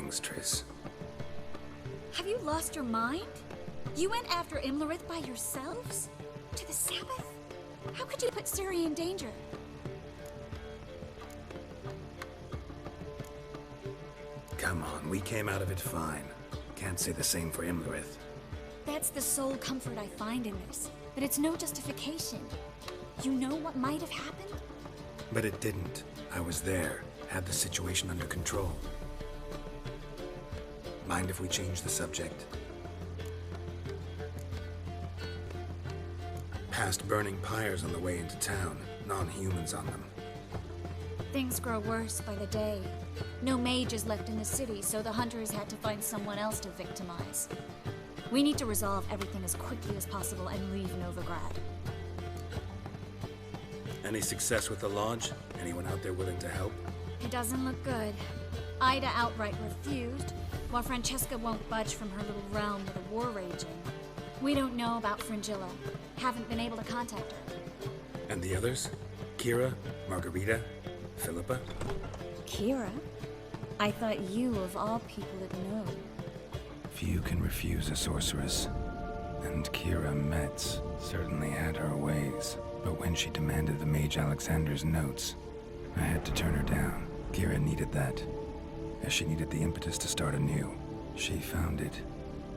things, Triss. Have you lost your mind? You went after Imlerith by yourselves? To the Sabbath? How could you put Ciri in danger? Come on, we came out of it fine. Can't say the same for Imlerith. That's the sole comfort I find in this. But it's no justification. You know what might have happened? But it didn't. I was there, had the situation under control. Mind if we change the subject? Past burning pyres on the way into town, non-humans on them. Things grow worse by the day. No mages left in the city, so the hunters had to find someone else to victimize. We need to resolve everything as quickly as possible and leave Novigrad. Any success with the lodge? Anyone out there willing to help? It doesn't look good. Ida outright refused, while Francesca won't budge from her little realm with a war raging. We don't know about Fringilla. Haven't been able to contact her. And the others? Kira? Margarita? Philippa? Kira? I thought you, of all people, would know. Few can refuse a sorceress. And Kira Metz certainly had her ways. But when she demanded the Mage Alexander's notes, I had to turn her down. Kira needed that, as she needed the impetus to start anew. She found it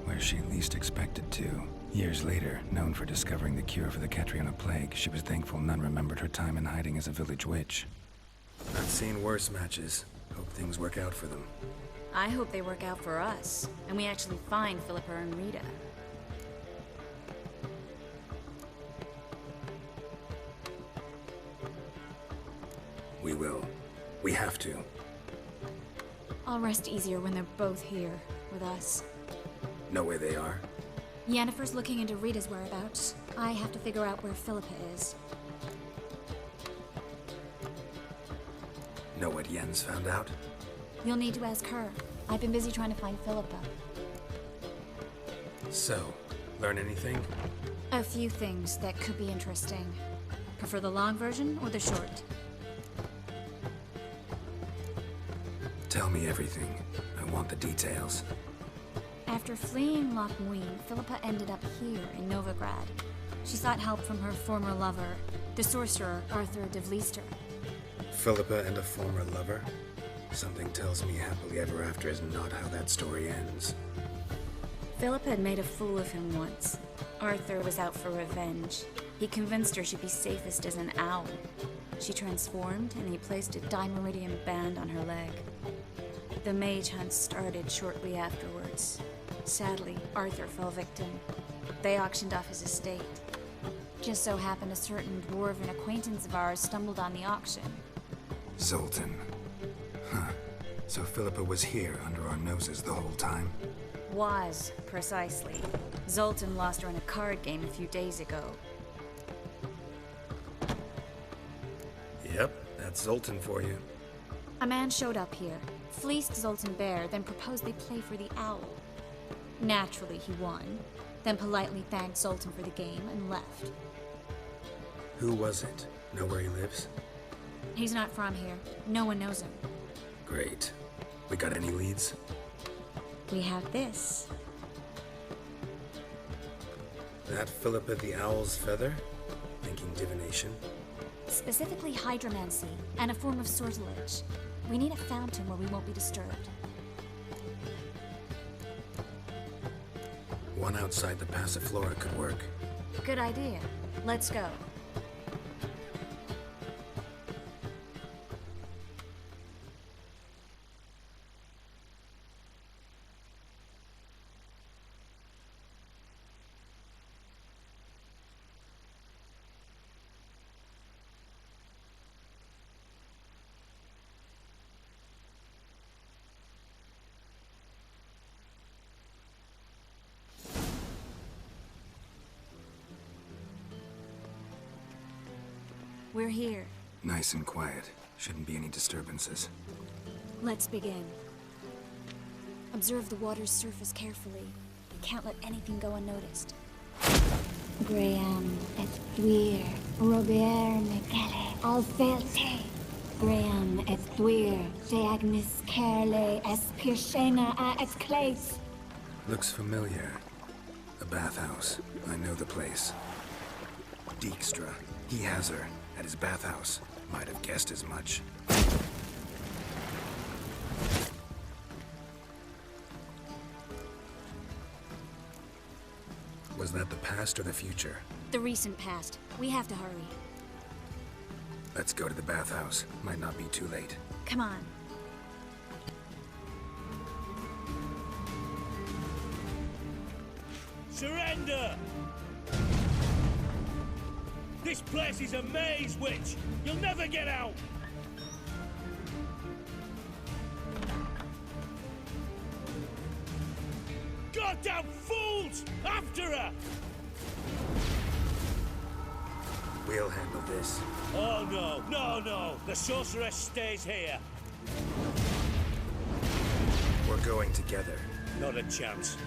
where she least expected to. Years later, known for discovering the cure for the Catriona plague, she was thankful none remembered her time in hiding as a village witch. I've seen worse matches. Hope things work out for them. I hope they work out for us, and we actually find Philippa and Rita. We will. We have to. I'll rest easier when they're both here, with us. Know where they are? Yennefer's looking into Rita's whereabouts. I have to figure out where Philippa is. Know what Jens found out? You'll need to ask her. I've been busy trying to find Philippa. So, learn anything? A few things that could be interesting. Prefer the long version or the short? Tell me everything. I want the details. After fleeing Loch Muin, Philippa ended up here in Novigrad. She sought help from her former lover, the sorcerer Arthur de Vliester. Philippa and a former lover? Something tells me happily ever after is not how that story ends. Philippa had made a fool of him once. Arthur was out for revenge. He convinced her she'd be safest as an owl. She transformed, and he placed a Dimeridian band on her leg. The mage hunt started shortly afterwards. Sadly, Arthur fell victim. They auctioned off his estate. Just so happened a certain dwarven acquaintance of ours stumbled on the auction. Zoltan. Huh. So Philippa was here under our noses the whole time? Was, precisely. Zoltan lost her in a card game a few days ago. Yep, that's Zoltan for you. A man showed up here, fleeced Zoltan bare, then proposed they play for the owl. Naturally, he won, then politely thanked Zoltan for the game and left. Who was it? Know where he lives? He's not from here. No one knows him. Great. We got any leads? We have this. That Philippa the Owl's feather? Thinking divination? Specifically hydromancy, and a form of sortilege. We need a fountain where we won't be disturbed. One outside the Passiflora could work. Good idea. Let's go. We're here. Nice and quiet. Shouldn't be any disturbances. Let's begin. Observe the water's surface carefully. Can't let anything go unnoticed. Graham et fuir, Robert Mekele, Alfelte, Graham et thuir, de agnes kerle es pirshena a et clays. Looks familiar. A bathhouse. I know the place. Dijkstra. He has her at his bathhouse. Might have guessed as much. Was that the past or the future? The recent past. We have to hurry. Let's go to the bathhouse. Might not be too late. Come on. Surrender! This place is a maze, witch! You'll never get out! Goddamn fools! After her! We'll handle this. Oh no, no! The sorceress stays here. We're going together. Not a chance.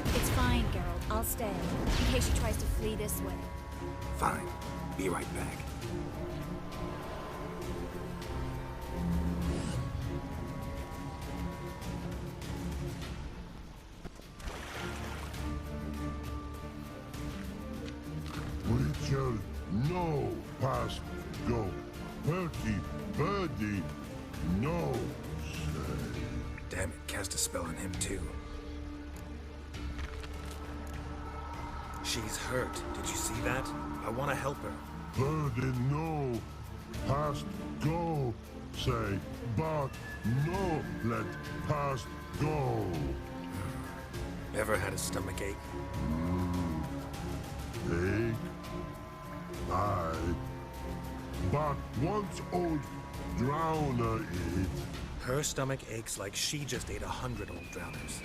It's fine, Geralt. I'll stay, in case she tries to flee this way. Fine. Be right back. Richard, no past go. Perky, birdie, no say. Damn it, cast a spell on him too. She's hurt. Did you see that? I want to help her. Birdie, no past go. Say, but no let past go. Ever had a stomach ache? Ache? Aye. But once old drowner eat, Her stomach aches like she just ate 100 old drowners.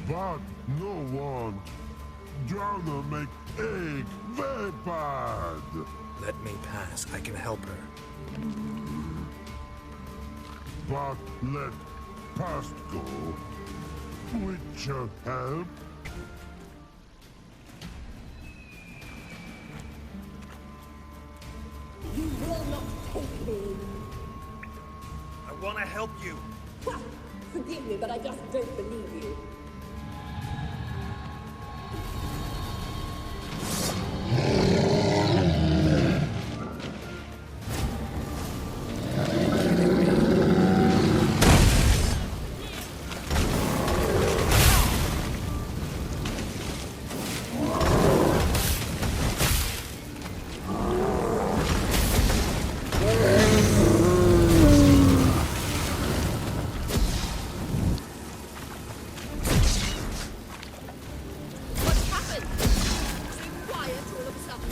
but no want. Drowner make egg very bad. Let me pass. I can help her. But let past go. Which help? You will not take me. I want to help you. Ha! Forgive me, but I just don't believe you. What's happened? So quiet all of a sudden.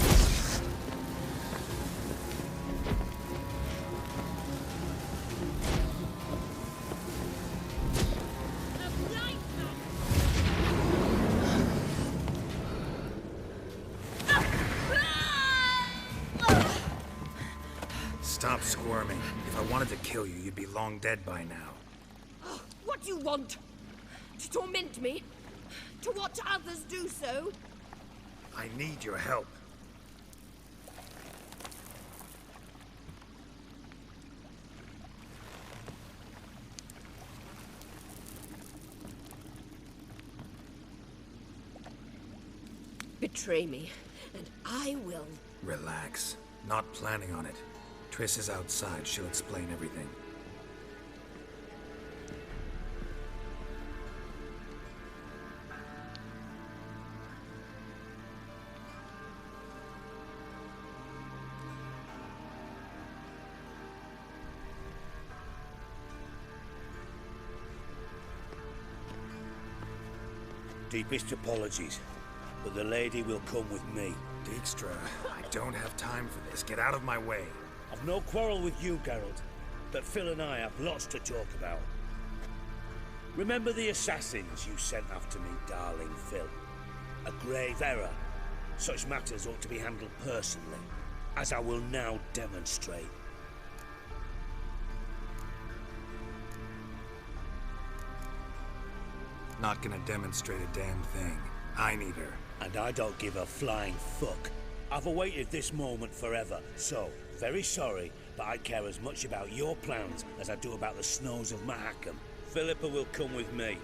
The blind Stop squirming. If I wanted to kill you, you'd be long dead by now. What do you want? To torment me? To watch others do so? I need your help. Betray me, and I will. Relax. Not planning on it. Triss is outside. She'll explain everything. Deepest apologies, but the lady will come with me. Dijkstra, I don't have time for this. Get out of my way. I've no quarrel with you, Geralt, but Phil and I have lots to talk about. Remember the assassins you sent after me, darling Phil? A grave error. Such matters ought to be handled personally, as I will now demonstrate. Not gonna demonstrate a damn thing. I need her. And I don't give a flying fuck. I've awaited this moment forever, so, very sorry, but I care as much about your plans as I do about the snows of Mahakam. Philippa will come with me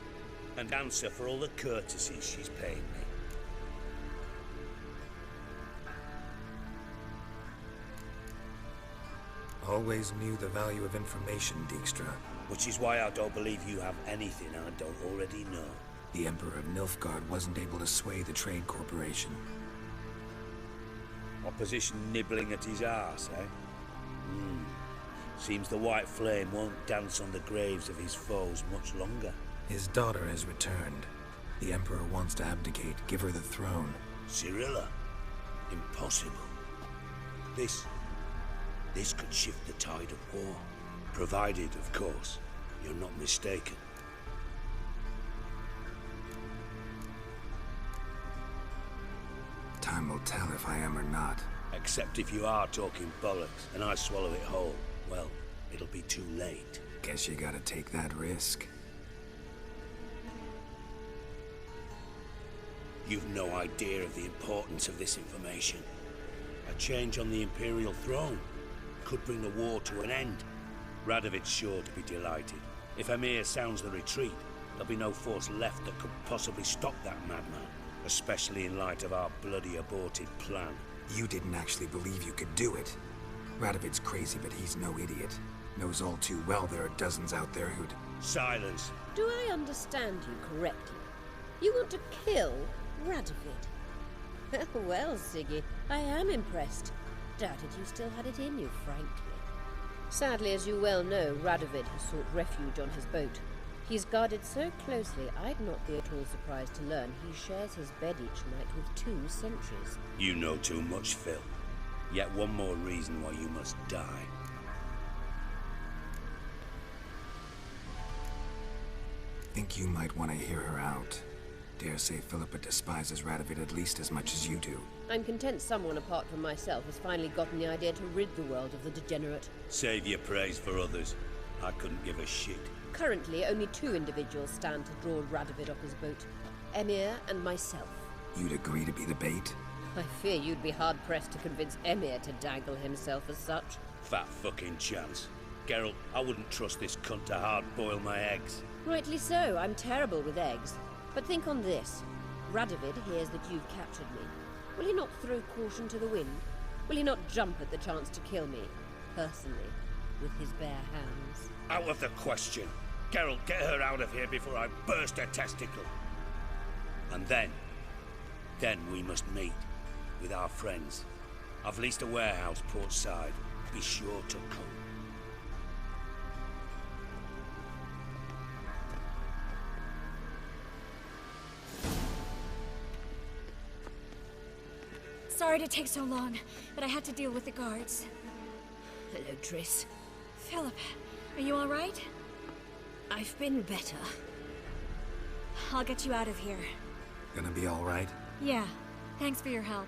and answer for all the courtesies she's paying me. Always knew the value of information, Dijkstra. Which is why I don't believe you have anything I don't already know. The Emperor of Nilfgaard wasn't able to sway the Trade Corporation. Opposition nibbling at his arse, eh? Seems the White Flame won't dance on the graves of his foes much longer. His daughter has returned. The Emperor wants to abdicate, give her the throne. Cyrilla? Impossible. This could shift the tide of war. Provided, of course, you're not mistaken. Time will tell if I am or not. Except if you are talking bollocks, and I swallow it whole. Well, it'll be too late. Guess you gotta take that risk. You've no idea of the importance of this information. A change on the Imperial throne could bring the war to an end. Radovid's sure to be delighted. If Emir sounds the retreat, there'll be no force left that could possibly stop that madman. Especially in light of our bloody aborted plan. You didn't actually believe you could do it. Radovid's crazy, but he's no idiot. Knows all too well there are dozens out there who'd... Silence! Do I understand you correctly? You want to kill Radovid? Well, Siggy, I am impressed. Doubted you still had it in you, frankly. Sadly, as you well know, Radovid has sought refuge on his boat. He's guarded so closely, I'd not be at all surprised to learn he shares his bed each night with 2 sentries. You know too much, Phil. Yet one more reason why you must die. Think you might want to hear her out. Dare say Philippa despises Radovid at least as much as you do. I'm content someone apart from myself has finally gotten the idea to rid the world of the degenerate. Save your praise for others. I couldn't give a shit. Currently, only 2 individuals stand to draw Radovid off his boat. Emir and myself. You'd agree to be the bait? I fear you'd be hard-pressed to convince Emir to dangle himself as such. Fat fucking chance. Geralt, I wouldn't trust this cunt to hard-boil my eggs. Rightly so, I'm terrible with eggs. But think on this. Radovid hears that you've captured me. Will he not throw caution to the wind? Will he not jump at the chance to kill me, personally, with his bare hands? Out of the question. Geralt, get her out of here before I burst her testicle. And then we must meet with our friends. I've leased a warehouse portside. Be sure to come. Sorry to take so long, but I had to deal with the guards. Hello, Triss. Philip, are you all right? I've been better. I'll get you out of here. Gonna be all right? Yeah, thanks for your help.